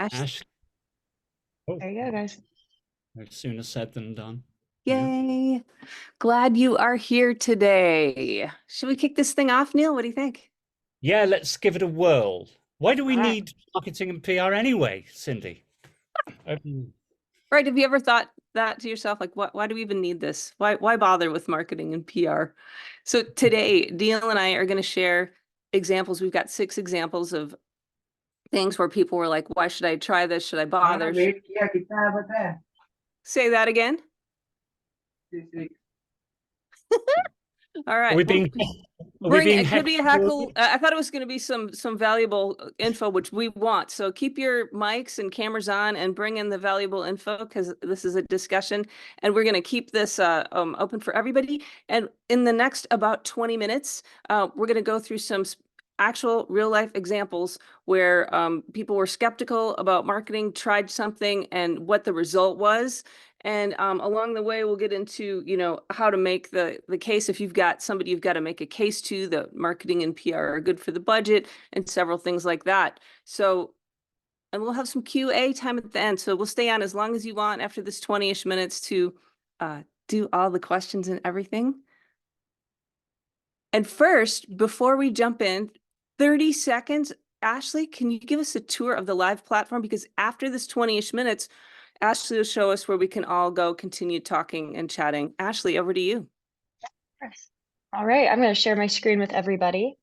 Ashley. Ash. Oh, There you go, guys. no sooner said than done. Yay. Yeah. Glad you are here today. Should we kick this thing off, Neil? What do you think? Yeah, let's give it a whirl. Why do we All right. need marketing and PR anyway, Cindy? Right. Have you ever thought that to yourself? Like, why do we even need this? Why bother with marketing and PR? So today, Neil and I are going to share examples. We've got 6 examples of things where people were like, why should I try this? Should I bother? Say that again. All right. Are we being, It could be a heckle. I thought it was going to be some valuable info, which we want. So keep your mics and cameras on and bring in the valuable info because this is a discussion, and we're going to keep this open for everybody. And in the next about 20 minutes, we're going to go through some actual real life examples where people were skeptical about marketing, tried something, and what the result was. And along the way, we'll get into, how to make the case. If you've got somebody you've got to make a case to, the marketing and PR are good for the budget and several things like that. So, and we'll have some QA time at the end. So we'll stay on as long as you want after this 20-ish minutes to do all the questions and everything. And first, before we jump in, 30 seconds, Ashley, can you give us a tour of the live platform? Because after this 20-ish minutes, Ashley will show us where we can all go continue talking and chatting. Ashley, over to you. All right, I'm going to share my screen with everybody.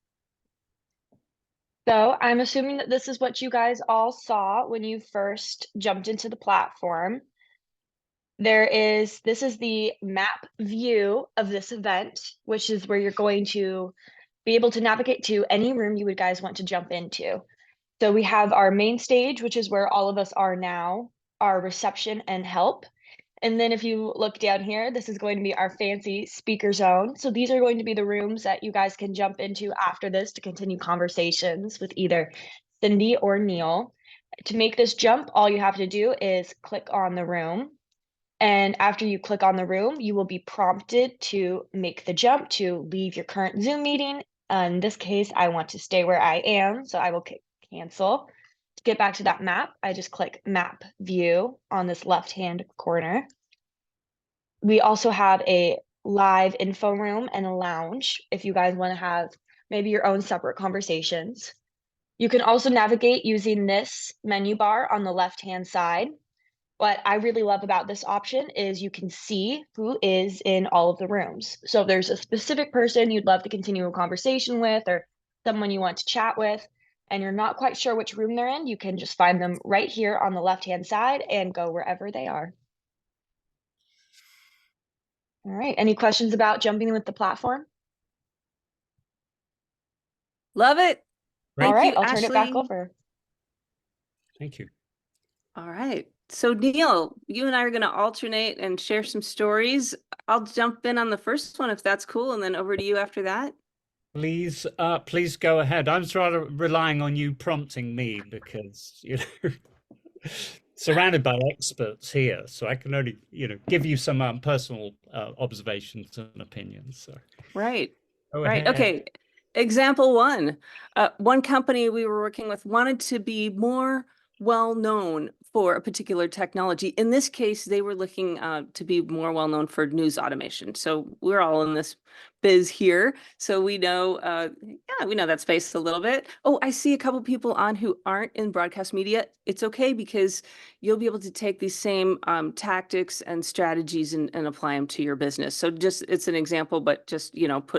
So I'm assuming that this is what you guys all saw when you first jumped into the platform. This is the map view of this event, which is where you're going to be able to navigate to any room you would guys want to jump into. So we have our main stage, which is where all of us are now, our reception and help. And then if you look down here, this is going to be our fancy speaker zone. So these are going to be the rooms that you guys can jump into after this to continue conversations with either Cindy or Neil. To make this jump, all you have to do is click on the room. And after you click on the room, you will be prompted to make the jump to leave your current Zoom meeting. In this case, I want to stay where I am, so I will cancel. To get back to that map, I just click map view on this left-hand corner. We also have a live info room and a lounge if you guys want to have maybe your own separate conversations. You can also navigate using this menu bar on the left-hand side. What I really love about this option is you can see who is in all of the rooms. So if there's a specific person you'd love to continue a conversation with or someone you want to chat with, and you're not quite sure which room they're in, you can just find them right here on the left-hand side and go wherever they are. All right, any questions about jumping with the platform? Love it. All right, I'll turn it back over. Thank you. All right. So Neil, you and I are going to alternate and share some stories. I'll jump in on the first one if that's cool, and then over to you after that. Please go ahead. I was rather relying on you prompting me because, surrounded by experts here, so I can only, give you some personal observations and opinions. So. Right. Right. Okay. Example 1. One company we were working with wanted to be more well-known for a particular technology. In this case, they were looking to be more well-known for news automation. So we're all in this biz here. So we know, we know that space a little bit. Oh, I see a couple people on who aren't in broadcast media. It's okay because you'll be able to take these same tactics and strategies and apply them to your business. So just, it's an example, but just,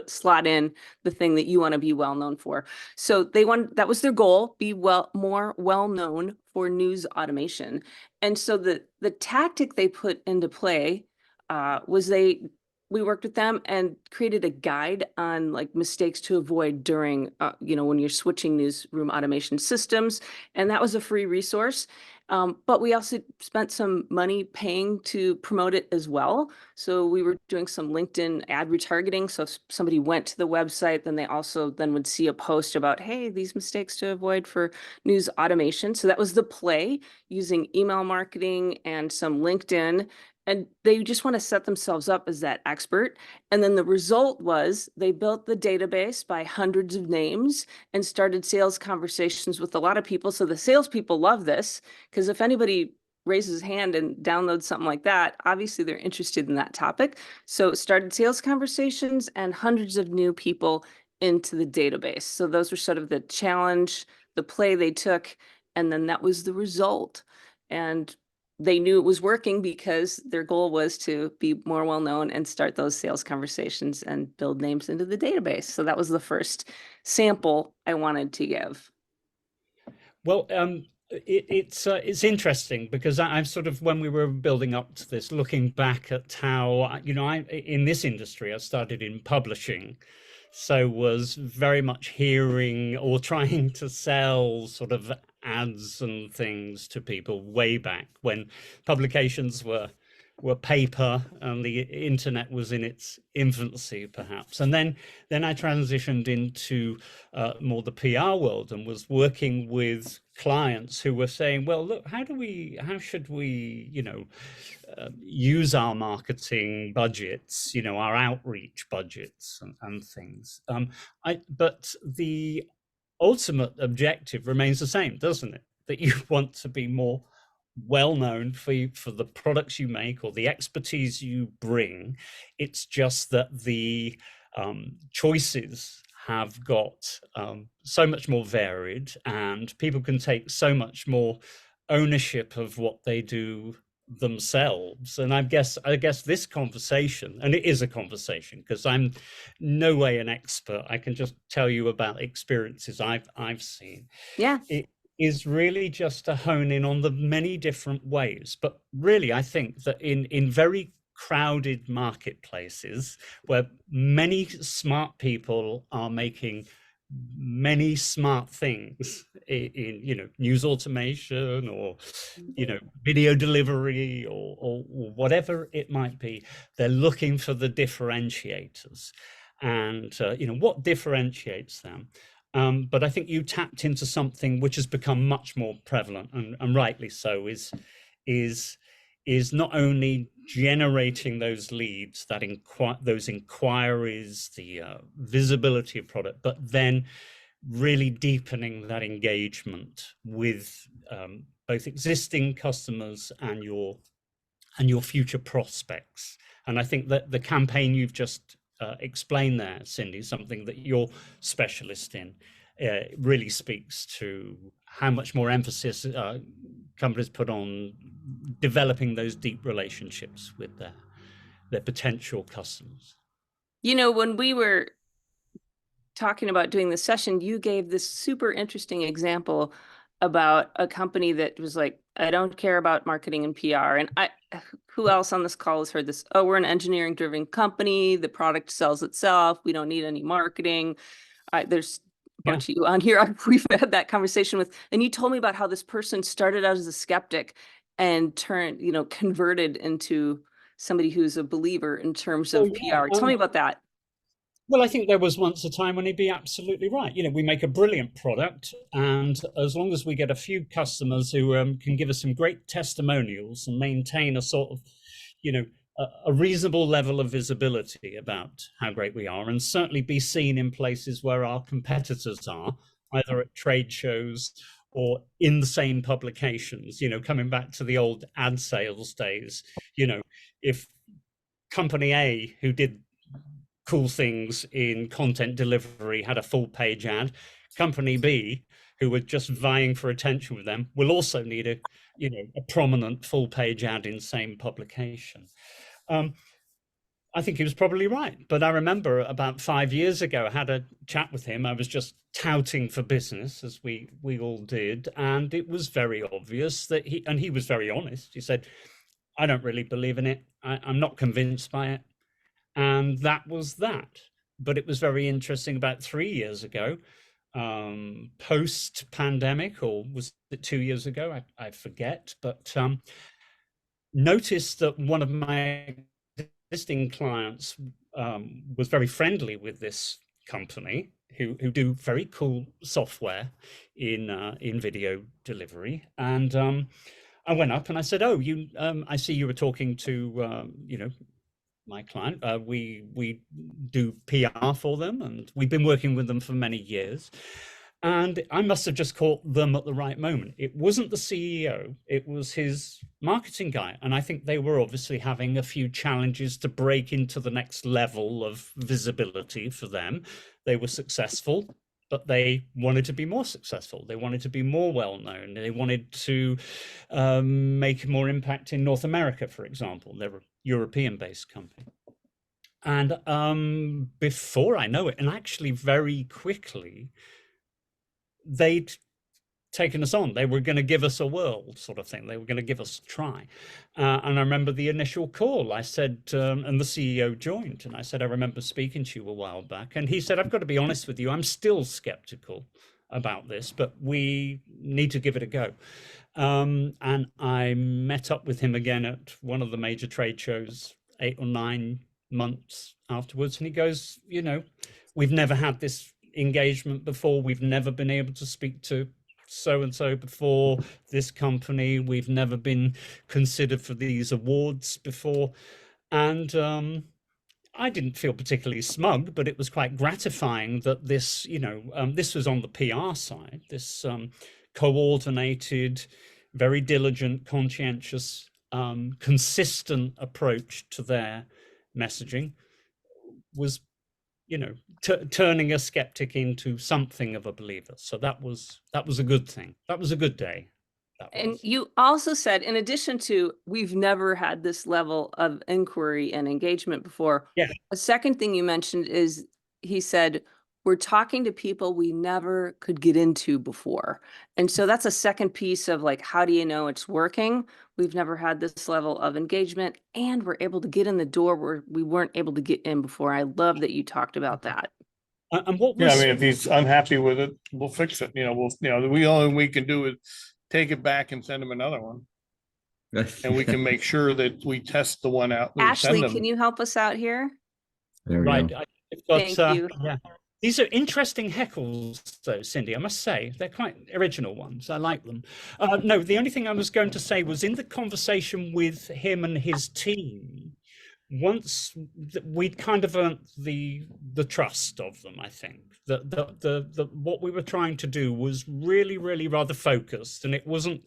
slot in the thing that you want to be well-known for. So that was their goal, be more well-known for news automation. And so the tactic they put into play was we worked with them and created a guide on like mistakes to avoid during, when you're switching newsroom automation systems. And that was a free resource. But we also spent some money paying to promote it as well. So we were doing some LinkedIn ad retargeting. So if somebody went to the website, then they also then would see a post about, hey, these mistakes to avoid for news automation. So that was the play, using email marketing and some LinkedIn. And they just want to set themselves up as that expert. And then the result was they built the database by hundreds of names and started sales conversations with a lot of people. So the salespeople love this, because if anybody raises his hand and downloads something like that, obviously they're interested in that topic. So it started sales conversations and hundreds of new people into the database. So those were sort of the challenge, the play they took, and then that was the result. And they knew it was working because their goal was to be more well-known and start those sales conversations and build names into the database. So that was the first sample I wanted to give. Well, it's interesting because I'm sort of, when we were building up to this, looking back at how, you know, I in this industry, I started in publishing, so was very much hearing or trying to sell sort of ads and things to people way back when publications were paper and the internet was in its infancy, perhaps. And then I transitioned into more the PR world and was working with clients who were saying, well, look, how should we, you know, use our marketing budgets, you know, our outreach budgets and things. But the ultimate objective remains the same, doesn't it? That you want to be more well known for the products you make or the expertise you bring. It's just that the choices have got so much more varied, and people can take so much more ownership of what they do themselves. And I guess this conversation, and it is a conversation because I'm no way an expert, I can just tell you about experiences I've seen. Yeah. It is really just to hone in on the many different ways. But really, I think that in very crowded marketplaces where many smart people are making many smart things in you know, news automation or, you know, video delivery or whatever it might be, they're looking for the differentiators and you know, what differentiates them. But I think you tapped into something which has become much more prevalent, and rightly so, is not only generating those leads, those inquiries, the visibility of product, but then really deepening that engagement with both existing customers and your future prospects. And I think that the campaign you've just explained there, Cindy, something that you're specialist in, really speaks to how much more emphasis companies put on developing those deep relationships with their potential customers. You know, when we were talking about doing this session, you gave this super interesting example about a company that was like, I don't care about marketing and PR. And who else on this call has heard this? Oh, we're an engineering driven company. The product sells itself. We don't need any marketing. There's a bunch of you on here we've had that conversation with, and you told me about how this person started out as a skeptic and converted into somebody who's a believer in terms of PR. Tell me about that. Well, I think there was once a time when he'd be absolutely right. You know, we make a brilliant product, and as long as we get a few customers who can give us some great testimonials and maintain a sort of, you know, a reasonable level of visibility about how great we are, and certainly be seen in places where our competitors are, either at trade shows or in the same publications, you know, coming back to the old ad sales days, you know, if company A, who did cool things in content delivery, had a full page ad, company B, who were just vying for attention with them, will also need a prominent full page ad in same publication. I think he was probably right, but I remember about 5 years ago, I had a chat with him. I was just touting for business, as we all did, and it was very obvious that he was very honest. He said, I don't really believe in it. I'm not convinced by it. And that was that. But it was very interesting about 3 years ago, post-pandemic, or was it 2 years ago? I forget, but noticed that one of my existing clients was very friendly with this company who do very cool software in video delivery. And I went up and I said, "Oh, I see you were talking to, my client. We do PR for them, and we've been working with them for many years. And I must have just caught them at the right moment. It wasn't the CEO, it was his marketing guy. And I think they were obviously having a few challenges to break into the next level of visibility for them. They were successful, but they wanted to be more successful. They wanted to be more well known. They wanted to make more impact in North America, for example. They're a European based company. And before I know it, and actually very quickly, they'd taken us on. They were going to give us a whirl, sort of thing. They were going to give us a try. And I remember the initial call. I said, and the CEO joined, and I said, I remember speaking to you a while back. And he said, I've got to be honest with you, I'm still skeptical about this, but we need to give it a go. And I met up with him again at one of the major trade shows 8 or 9 months afterwards. And he goes, we've never had this engagement before. We've never been able to speak to so and so before, this company. We've never been considered for these awards before. And I didn't feel particularly smug, but it was quite gratifying that this, this was on the PR side, this coordinated, very diligent, conscientious, consistent approach to their messaging was, turning a skeptic into something of a believer. So that was a good thing. That was a good day. And you also said, in addition to, we've never had this level of inquiry and engagement before. Yeah. A second thing you mentioned is, he said, we're talking to people we never could get into before. And so that's a second piece of like, how do you know it's working? We've never had this level of engagement, and we're able to get in the door where we weren't able to get in before. I love that you talked about that. And what was, Yeah, I mean, if he's unhappy with it, we'll fix it. The only we can do is take it back and send him another one. And we can make sure that we test the one out. Ashley, can you help us out here? There we right. go. Thank you. Yeah. These are interesting heckles, though, Cindy, I must say. They're quite original ones. I like them. No, the only thing I was going to say was, in the conversation with him and his team, once we'd kind of earned the trust of them, I think that the what we were trying to do was really, really rather focused, and it wasn't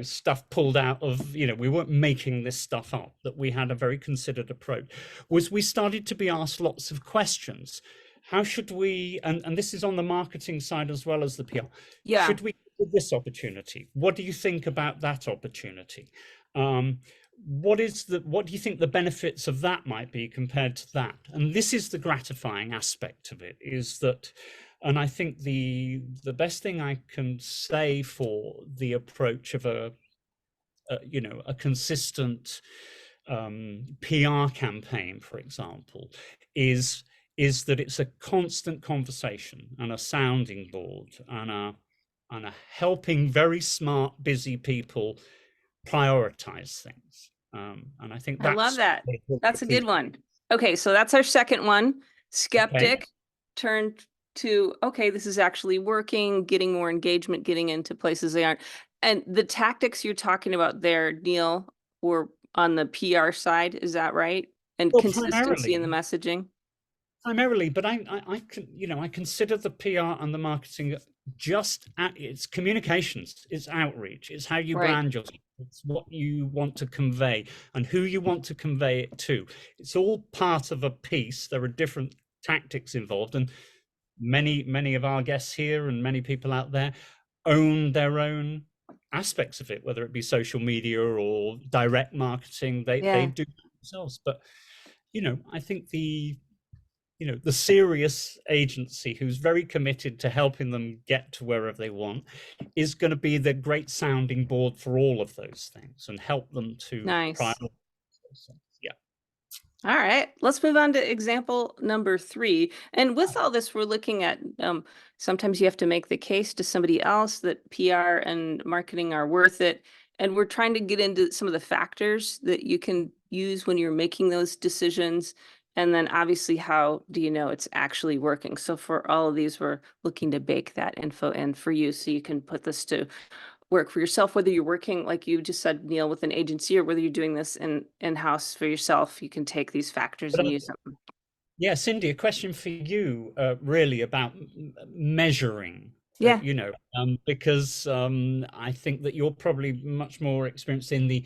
stuff pulled out of, we weren't making this stuff up, that we had a very considered approach. Was we started to be asked lots of questions. How should we, and this is on the marketing side as well as the PR, should we do this opportunity? What do you think about that opportunity? What do you think the benefits of that might be compared to that? And this is the gratifying aspect of it, is that, and I think the best thing I can say for the approach of a consistent PR campaign, for example, is that it's a constant conversation and a sounding board and a helping very smart, busy people prioritize things. And I think I love that. That's a good one. Okay, so that's our second one. Skeptic turned to, okay, this is actually working, getting more engagement, getting into places they aren't. And the tactics you're talking about there, Neil, were on the PR side, is that right? And consistency in the messaging? Primarily, but I consider the PR and the marketing just it's communications, it's outreach, it's how you brand yourself, it's what you want to convey and who you want to convey it to. It's all part of a piece. There are different tactics involved, and many of our guests here and many people out there own their own aspects of it, whether it be social media or direct marketing. They do themselves. But I think the serious agency who's very committed to helping them get to wherever they want is going to be the great sounding board for all of those things and help them to prioritize those things. Yeah. All right, let's move on to example number 3. And with all this, we're looking at sometimes you have to make the case to somebody else that PR and marketing are worth it. And we're trying to get into some of the factors that you can use when you're making those decisions. And then obviously, how do you know it's actually working? So for all of these, we're looking to bake that info in for you so you can put this to work for yourself, whether you're working, like you just said, Neil, with an agency, or whether you're doing this in-house for yourself, you can take these factors and use them. Yeah, Cindy, a question for you, really about measuring. Yeah. Because I think that you're probably much more experienced in the,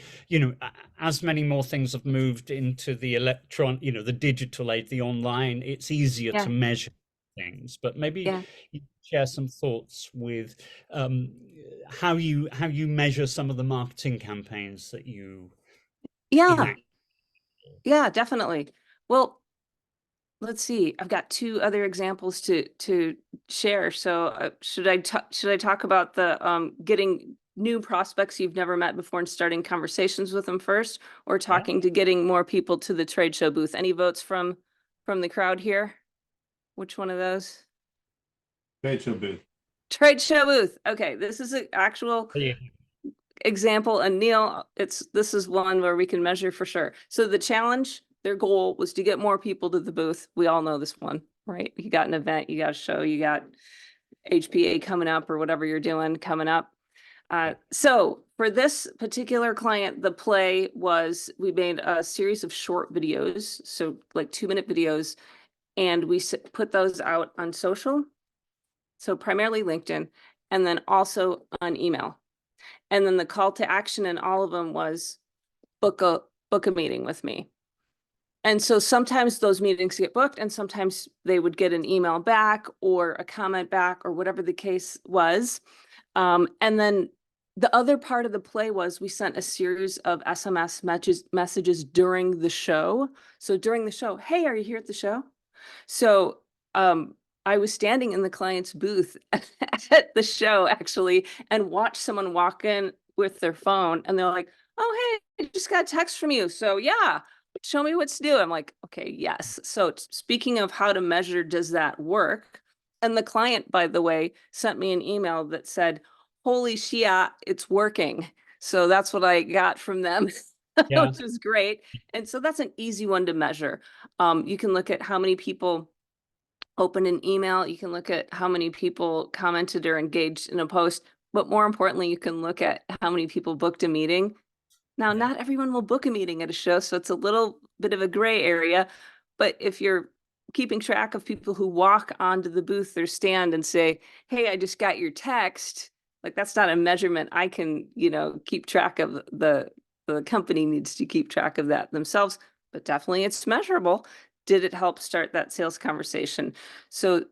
as many more things have moved into the the digital age, the online, it's easier to measure things. But maybe you share some thoughts with how you measure some of the marketing campaigns that you enact. Yeah, definitely. Well, let's see. I've got two other examples to share. So should I talk about the getting new prospects you've never met before and starting conversations with them first, or talking to getting more people to the trade show booth? Any votes from the crowd here? Which one of those? Trade show booth. Trade show booth. Okay, this is an actual example. And Neil, this is one where we can measure for sure. So the challenge, their goal was to get more people to the booth. We all know this one, right? You got an event, you got a show, you got HPA coming up, or whatever you're doing coming up. So for this particular client, the play was, we made a series of short videos, so like 2-minute videos, and we put those out on social. So primarily LinkedIn, and then also on email. And then the call to action in all of them was book a meeting with me. And so sometimes those meetings get booked, and sometimes they would get an email back or a comment back, or whatever the case was. And then the other part of the play was we sent a series of SMS messages during the show. So during the show, hey, are you here at the show? So I was standing in the client's booth at the show, actually, and watched someone walk in with their phone, and they're like, oh, hey, I just got a text from you. So yeah, show me what's new. I'm like, okay, yes. So speaking of how to measure, does that work? And the client, by the way, sent me an email that said, holy shit, it's working. So that's what I got from them, which was great. And so that's an easy one to measure. You can look at how many people opened an email. You can look at how many people commented or engaged in a post. But more importantly, you can look at how many people booked a meeting. Now, not everyone will book a meeting at a show, so it's a little bit of a gray area. But if you're keeping track of people who walk onto the booth or stand and say, hey, I just got your text, like, that's not a measurement I can, keep track of. The company needs to keep track of that themselves, but definitely it's measurable. Did it help start that sales conversation? So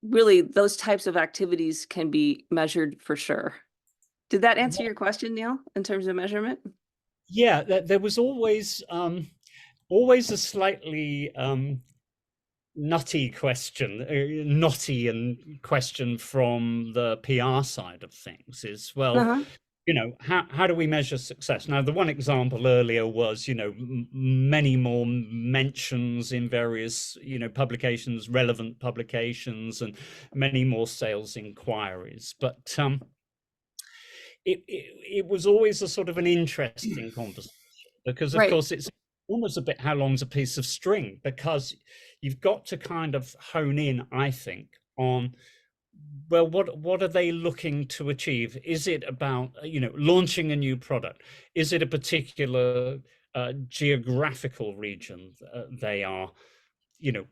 really, those types of activities can be measured for sure. Did that answer your question, Neil, in terms of measurement? Yeah, there was always a slightly knotty question from the PR side of things is, well, how do we measure success? Now, the one example earlier was, many more mentions in various, publications, relevant publications, and many more sales inquiries. But it was always a sort of an interesting conversation, because of course it's almost a bit how long's a piece of string, because you've got to kind of hone in, I think, on, well, what are they looking to achieve? Is it about launching a new product? Is it a particular geographical region they are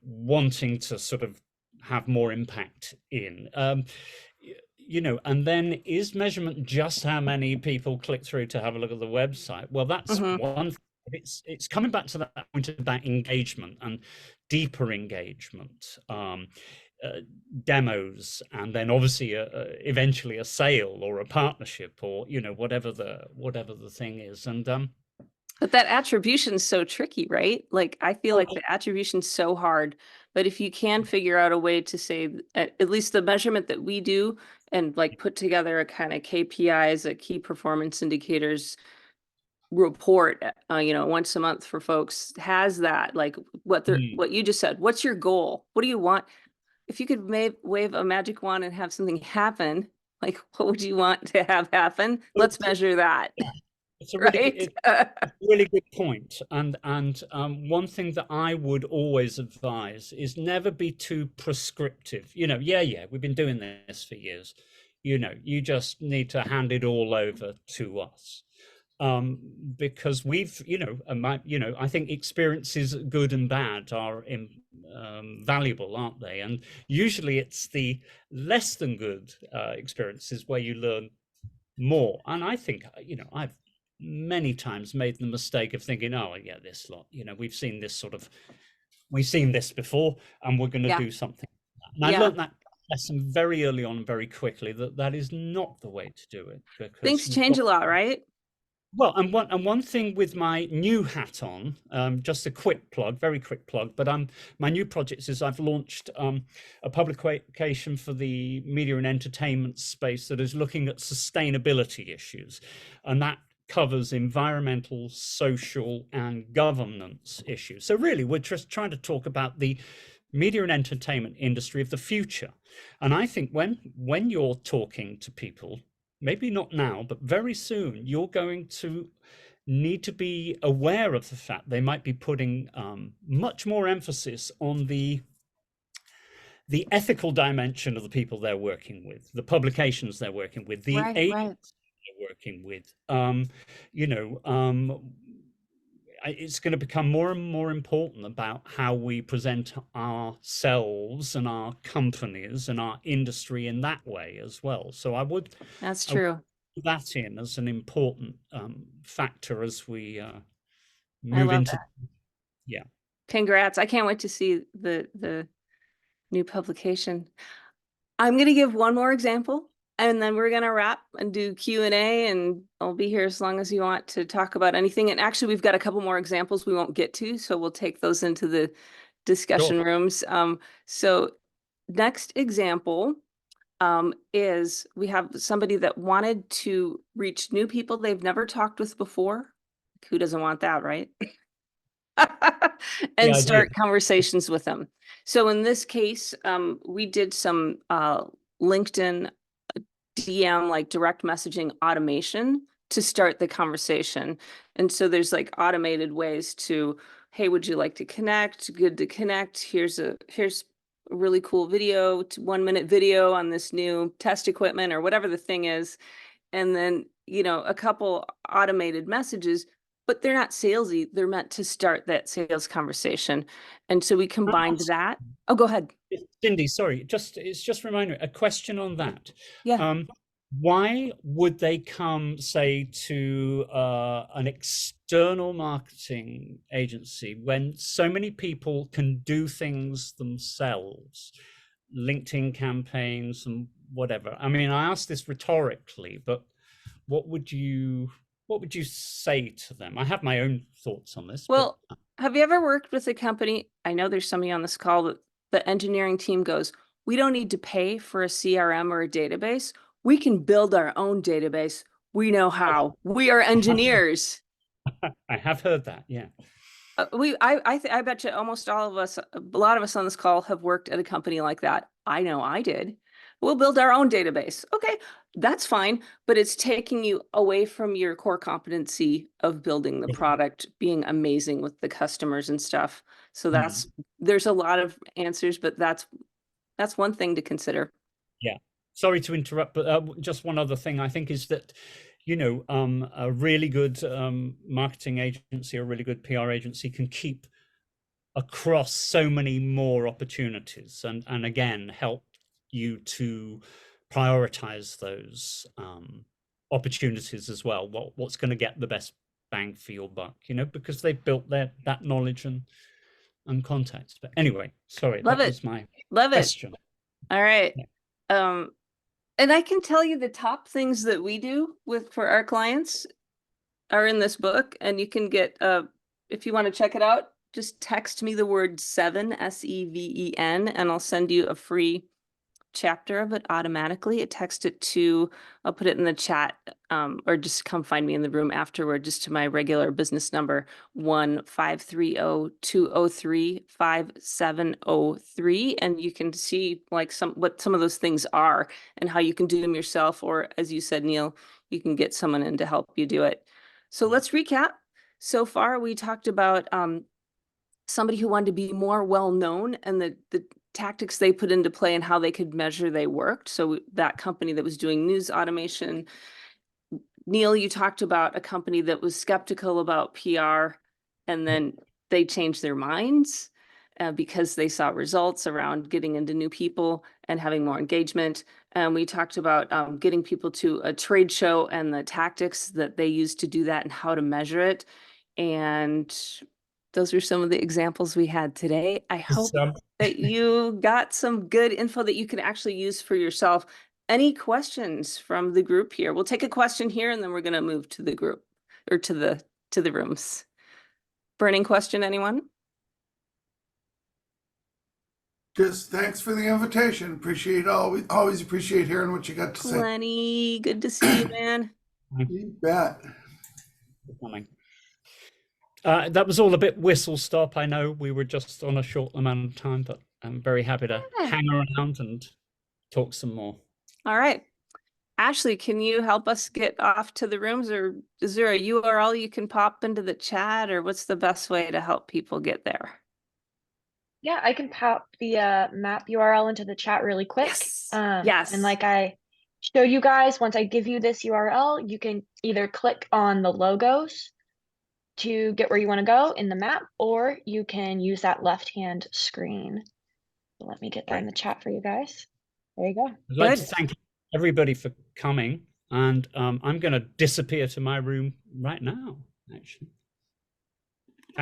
wanting to sort of have more impact in? And then, is measurement just how many people click through to have a look at the website? Well, that's one. It's coming back to that point about engagement and deeper engagement, demos, and then obviously eventually a sale or a partnership, or whatever the thing is. And but that attribution is so tricky, right? Like, I feel like the attribution's so hard, but if you can figure out a way to say, at least the measurement that we do, and like put together a kind of KPIs, a key performance indicators report, once a month for folks, has that, like, what you just said, what's your goal? What do you want? If you could wave a magic wand and have something happen, like, what would you want to have happen? Let's measure that. It's a really good point. And one thing that I would always advise is never be too prescriptive. We've been doing this for years. you just need to hand it all over to us. Because we've, I think experiences, good and bad, are valuable, aren't they? And usually it's the less than good experiences where you learn more. And I think, I've many times made the mistake of thinking, oh, yeah, this lot, we've seen this before, and we're going to do something. And I learned that lesson very early on, very quickly, that is not the way to do it. Because things change a lot, right? Well, and one thing with my new hat on, just a quick plug, very quick plug, but my new project is I've launched a publication for the media and entertainment space that is looking at sustainability issues, and that covers environmental, social, and governance issues. So really, we're just trying to talk about the media and entertainment industry of the future. And I think when you're talking to people, maybe not now, but very soon, you're going to need to be aware of the fact they might be putting much more emphasis on the ethical dimension of the people they're working with, the publications they're working with, the agents they're working with. It's going to become more and more important about how we present ourselves and our companies and our industry in that way as well. So that's true. Put that in as an important factor as we move into. Yeah. Congrats. I can't wait to see the new publication. I'm going to give one more example, and then we're going to wrap and do Q&A, and I'll be here as long as you want to talk about anything. And actually, we've got a couple more examples we won't get to, so we'll take those into the discussion rooms. So next example is we have somebody that wanted to reach new people they've never talked with before. Who doesn't want that, right? And start conversations with them. So in this case, we did some LinkedIn DM, like direct messaging automation, to start the conversation. And so there's like automated ways to, hey, would you like to connect? Good to connect. Here's a really cool video, 1-minute video on this new test equipment or whatever the thing is. And then, a couple automated messages, but they're not salesy. They're meant to start that sales conversation. And so we combined that. Oh, go ahead. Cindy, sorry, it's just remind me, a question on that. Yeah. Why would they come, say, to an external marketing agency when so many people can do things themselves, LinkedIn campaigns and whatever? I mean, I asked this rhetorically, but what would you say to them? I have my own thoughts on this. Well, have you ever worked with a company? I know there's somebody on this call, but the engineering team goes, we don't need to pay for a CRM or a database. We can build our own database. We know how. We are engineers. I have heard that. Yeah. I bet you almost all of us, a lot of us on this call have worked at a company like that. I know I did. We'll build our own database. Okay, that's fine, but it's taking you away from your core competency of building the product, being amazing with the customers and stuff. So there's a lot of answers, but that's one thing to consider. Yeah. Sorry to interrupt, but just one other thing I think is that, a really good marketing agency or a really good PR agency can keep across so many more opportunities and again, help you to prioritize those opportunities as well. What's going to get the best bang for your buck, because they've built that knowledge and context. But anyway, sorry, that was my question. All right. Yeah. And I can tell you the top things that we do for our clients are in this book, and you can get, if you want to check it out, just text me the word 7, SEVEN, and I'll send you a free chapter of it automatically. Text it to, I'll put it in the chat, or just come find me in the room afterward, just to my regular business number, 1-530-203-5703. And you can see like what some of those things are and how you can do them yourself, or as you said, Neil, you can get someone in to help you do it. So let's recap. So far, we talked about somebody who wanted to be more well-known, and the tactics they put into play and how they could measure they worked. So that company that was doing news automation. Neil, you talked about a company that was skeptical about PR, and then they changed their minds because they saw results around getting into new people and having more engagement. And we talked about getting people to a trade show and the tactics that they used to do that and how to measure it. And those are some of the examples we had today. I hope that you got some good info that you can actually use for yourself. Any questions from the group here? We'll take a question here and then we're going to move to the group or to the rooms. Burning question, anyone? Just thanks for the invitation. Always appreciate hearing what you got to say. Lenny, good to see you, man. You bet. Good morning. That was all a bit whistle stop. I know we were just on a short amount of time, but I'm very happy to hang around and talk some more. All right. Ashley, can you help us get off to the rooms, or is there a URL you can pop into the chat, or what's the best way to help people get there? Yeah, I can pop the map URL into the chat really quick. Yes. And like I showed you guys, once I give you this URL, you can either click on the logos to get where you want to go in the map, or you can use that left-hand screen. So let me get that in the chat for you guys. There you go. I'd like to thank everybody for coming, and I'm going to disappear to my room right now, actually.